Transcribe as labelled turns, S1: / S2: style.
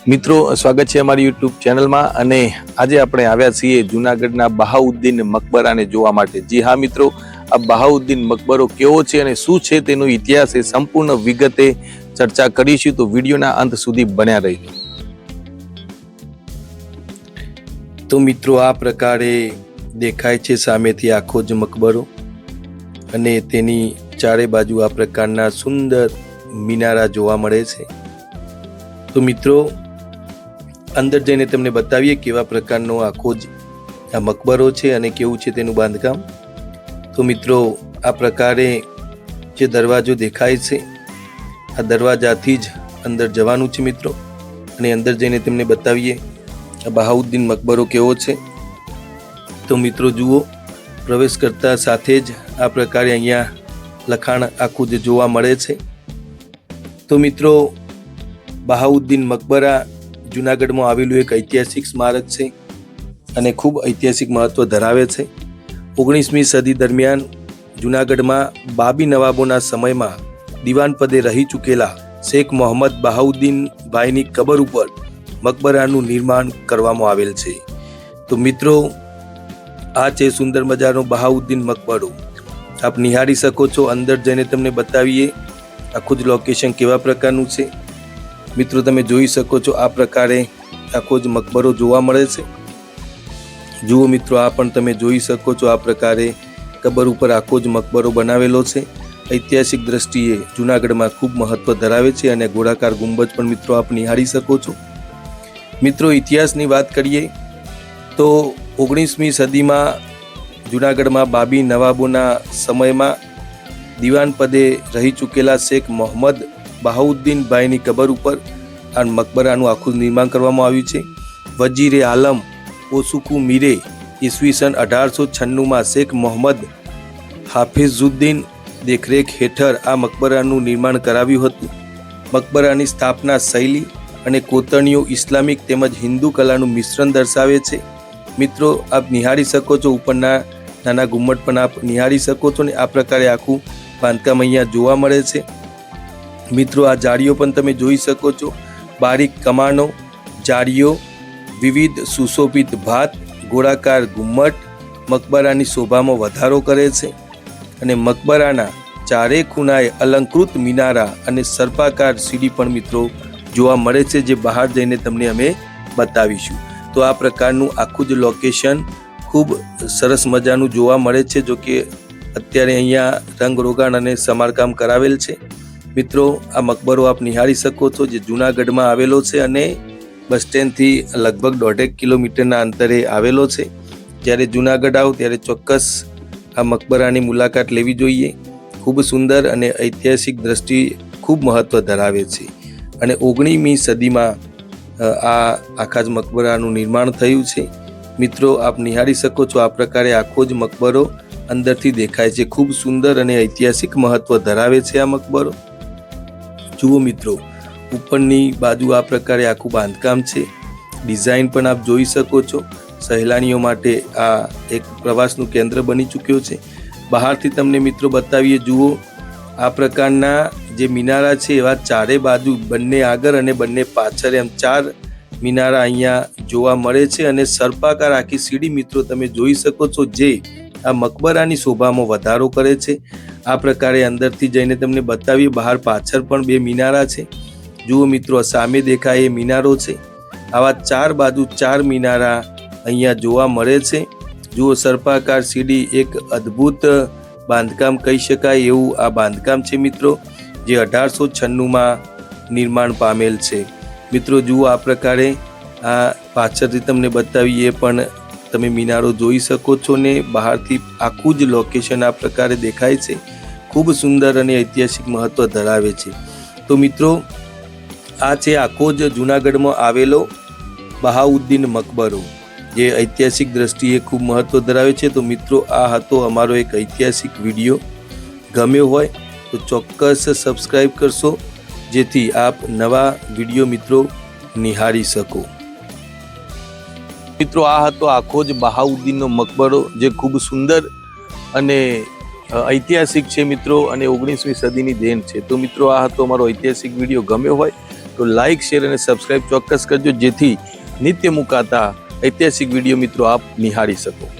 S1: મિત્રો, સ્વાગત છે અમારી યુટ્યુબ ચેનલમાં અને આજે આપણે આવ્યા છીએ જૂનાગઢના બહાઉદ્દીન મકબરાને જોવા માટે। જી હા મિત્રો, આ બહાઉદ્દીન મકબરો કેવો છે અને શું છે તેનો ઇતિહાસ એ સંપૂર્ણ વિગતે ચર્ચા કરીશું, તો વિડીયોના અંત સુધી બન્યા રહેજો।
S2: તો મિત્રો, આ પ્રકારે દેખાય છે સામેથી આખો જ મકબરો અને તેની ચારે બાજુ આ પ્રકારના સુંદર મિનારા જોવા મળે છે। તો મિત્રો, અંદર જઈને તમને બતાવીએ કેવા પ્રકારનો આખો જ આ મકબરો છે અને કેવું છે તેનું બાંધકામ। તો મિત્રો, આ પ્રકારે જે દરવાજો દેખાય છે, આ દરવાજાથી જ અંદર જવાનું છે મિત્રો, અને અંદર જઈને તમને બતાવીએ આ બહાઉદ્દીન મકબરો કેવો છે। તો મિત્રો જુઓ, પ્રવેશ કરતા સાથે જ આ પ્રકારે અહીંયા લખાણ આખું જ જોવા મળે છે। તો મિત્રો, બહાઉદ્દીન મકબરા જૂનાગઢમાં આવેલું એક ઐતિહાસિક સ્મારક છે અને ખૂબ ઐતિહાસિક મહત્વ ધરાવે છે। 19મી સદી દરમિયાન જૂનાગઢમાં બાબી નવાબોના સમયમાં દિવાન પદે રહી ચૂકેલા શેખ મોહમ્મદ બહાઉદ્દીન ભાઈની કબર ઉપર મકબરાનું નિર્માણ કરવામાં આવેલ છે। તો મિત્રો, આ છે સુંદર મજાનો બહાઉદ્દીન મકબરો, આપ નિહાળી શકો છો। અંદર જઈને તમને બતાવીએ આખું જ લોકેશન કેવા પ્રકારનું છે। મિત્રો, તમે જોઈ શકો છો આ પ્રકારે આખો જ મકબરો જોવા મળે છે। જુઓ મિત્રો, આ પણ તમે જોઈ શકો છો આ પ્રકારે કબર ઉપર આખો જ મકબરો બનાવેલો છે। ઐતિહાસિક દ્રષ્ટિએ જૂનાગઢમાં ખૂબ મહત્વ ધરાવે છે અને ગોળાકાર ગુંબજ પણ મિત્રો આપ નિહાળી શકો છો। મિત્રો, ઇતિહાસની વાત કરીએ તો 19મી સદીમાં જૂનાગઢમાં બાબી નવાબોના સમયમાં દિવાન પદે રહી ચૂકેલા શેખ મોહમ્મદ બહાઉદ્દીન ભાઈની કબર ઉપર આ મકબરાનું આખું નિર્માણ કરવામાં આવ્યું છે। વજીરે આલમ ઓસુકુ મીરે ઈસવીસન 1896માં શેખ મોહમ્મદ હાફિઝુદ્દીન દેખરેખ હેઠળ આ મકબરાનું નિર્માણ કરાવ્યું હતું। મકબરાની સ્થાપના શૈલી અને કોતરણીઓ ઇસ્લામિક તેમજ હિન્દુ કલાનું મિશ્રણ દર્શાવે છે। મિત્રો, આપ નિહાળી શકો છો, ઉપરના નાના ગુમ્મટ પણ આપ નિહાળી શકો છો ને આ પ્રકારે આખું બાંધકામ અહીંયા જોવા મળે છે। મિત્રો, આ જાળીઓ પણ તમે જોઈ શકો છો, બારીક કમાનો, જાળીઓ, વિવિધ સુશોભિત ભાત, ગોળાકાર ગુમ્મટ મકબરાની શોભામાં વધારો કરે છે અને મકબરાના ચારે ખૂણાએ અલંકૃત મિનારા અને સર્પાકાર સીડી પણ મિત્રો જોવા મળે છે, જે બહાર જઈને તમને અમે બતાવીશું। તો આ પ્રકારનું આખું જ લોકેશન ખૂબ સરસ મજાનું જોવા મળે છે, જો કે અત્યારે અહીંયા રંગ રોગાણ અને સમારકામ કરાવેલ છે। મિત્રો, આ મકબરો આપ નિહાળી શકો છો, જે જૂનાગઢમાં આવેલો છે અને બસ સ્ટેન્ડથી લગભગ 1.5 કિલોમીટરના અંતરે આવેલો છે। જ્યારે જૂનાગઢ આવો ત્યારે ચોક્કસ આ મકબરાની મુલાકાત લેવી જોઈએ। ખૂબ સુંદર અને ઐતિહાસિક દ્રષ્ટિ ખૂબ મહત્વ ધરાવે છે અને 19મી સદીમાં આ આખા જ મકબરાનું નિર્માણ થયું છે। મિત્રો, આપ નિહાળી શકો છો આ પ્રકારે આખો જ મકબરો અંદરથી દેખાય છે। ખૂબ સુંદર અને ઐતિહાસિક મહત્વ ધરાવે છે આ મકબરો। જુઓ મિત્રો, ઉપરની બાજુ આ પ્રકારે આખું બાંધકામ છે, ડિઝાઇન પણ આપ જોઈ શકો છો। સહેલાણીઓ માટે આ એક પ્રવાસનું કેન્દ્ર બની ચૂક્યો છે। બહારથી તમને મિત્રો બતાવીએ, જુઓ આ પ્રકારના જે મિનારા છે એવા ચારે બાજુ, બંને આગળ અને બંને પાછળ, એમ 4 મિનારા અહીંયા જોવા મળે છે અને સર્પાકાર આખી સીડી મિત્રો તમે જોઈ શકો છો, જે આ મકબરાની શોભામાં વધારો કરે છે। આ પ્રકારે અંદરથી જઈને તમને બતાવીએ, બહાર પાછળ પણ 2 મિનારા છે। જુઓ મિત્રો, સામે દેખાય એ મિનારો છે। આવા 4 બાજુ 4 મિનારા અહીંયા જોવા મળે છે। જુઓ, સર્પાકાર સીડી, એક અદ્ભુત બાંધકામ કહી શકાય એવું આ બાંધકામ છે મિત્રો, જે 1896માં નિર્માણ પામેલ છે। મિત્રો જુઓ, આ પ્રકારે આ પાછળથી તમને બતાવીએ પણ તમે મિનારો જોઈ શકો છો ને બહારથી આખું જ લોકેશન આ પ્રકારે દેખાય છે। ખૂબ સુંદર અને ઐતિહાસિક મહત્વ ધરાવે છે। તો મિત્રો, આ છે આખો જ જૂનાગઢમાં આવેલો બહાઉદ્દીન મકબરો, જે ઐતિહાસિક દ્રષ્ટિએ ખૂબ મહત્વ ધરાવે છે। તો મિત્રો, આ હતો અમારો એક ઐતિહાસિક વિડીયો। ગમ્યો હોય તો ચોક્કસ સબસ્ક્રાઈબ કરશો, જેથી આપ નવા વિડીયો મિત્રો નિહાળી શકો।
S1: મિત્રો, આ હતો આખો જ બહાઉદ્દીનનો મકબરો, જે ખૂબ સુંદર અને ઐતિહાસિક છે મિત્રો, અને 19મી સદીની દેન છે। તો મિત્રો, આ હતો અમારો ઐતિહાસિક વિડીયો। ગમ્યો હોય તો લાઇક શેર અને સબસ્ક્રાઇબ ચોક્કસ કરજો, જેથી નિત્ય મુકાતા ઐતિહાસિક વિડીયો મિત્રો આપ નિહાળી શકો.